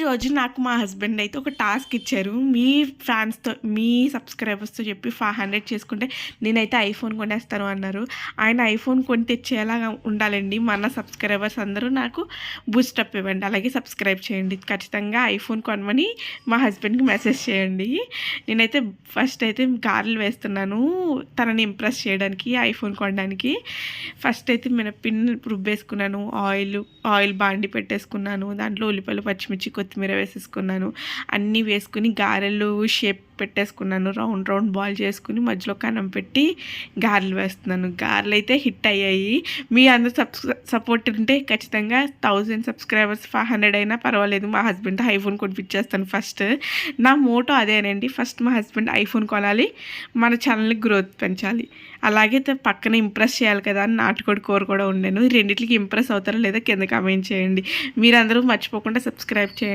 ఈరోజు నాకు మా హస్బెండ్ అయితే ఒక టాస్క్ ఇచ్చారు. మీ ఫ్యాన్స్‌తో, మీ సబ్స్క్రైబర్స్‌తో చెప్పి 500 చేసుకుంటే నేనైతే ఐఫోన్ కొనేస్తాను అన్నారు. ఆయన ఐఫోన్ కొని తెచ్చేలాగా ఉండాలండి. మన సబ్స్క్రైబర్స్ అందరూ నాకు బూస్టప్ ఇవ్వండి. అలాగే సబ్స్క్రైబ్ చేయండి. ఖచ్చితంగా ఐఫోన్ కొనమని మా హస్బెండ్‌కి మెసేజ్ చేయండి. నేనైతే ఫస్ట్ అయితే గారెలు వేస్తున్నాను తనని ఇంప్రెస్ చేయడానికి, ఐఫోన్ కొనడానికి. ఫస్ట్ అయితే మినప్పిండి రుబ్బేసుకున్నాను. ఆయిల్ బాండి పెట్టేసుకున్నాను. దాంట్లో ఉల్లిపాయలు, పచ్చిమిర్చి, కొత్తిమీర వేసేసుకున్నాను. అన్నీ వేసుకుని గారెలు షేప్ పెట్టేసుకున్నాను. రౌండ్ రౌండ్ బాల్ చేసుకుని మధ్యలో కనం పెట్టి గారెలు వేస్తున్నాను. గారెలు అయితే హిట్ అయ్యాయి. మీ అందరూ సపోర్ట్ ఉంటే ఖచ్చితంగా 1000 సబ్స్క్రైబర్స్ 500 అయినా పర్వాలేదు, మా హస్బెండ్ ఐఫోన్ కొనిపించేస్తాను ఫస్ట్. నా మోటో అదేనండి. ఫస్ట్ మా హస్బెండ్ ఐఫోన్ కొనాలి, మన ఛానల్ని గ్రోత్ పెంచాలి, అలాగే పక్కన ఇంప్రెస్ చేయాలి కదా అని నాటుకోడి కూర కూడా ఉండేను. ఈ రెండిట్లకి ఇంప్రెస్ అవుతారా లేదా కింద కామెంట్ చేయండి. మీరందరూ మర్చిపోకుండా సబ్స్క్రైబ్ చేయండి.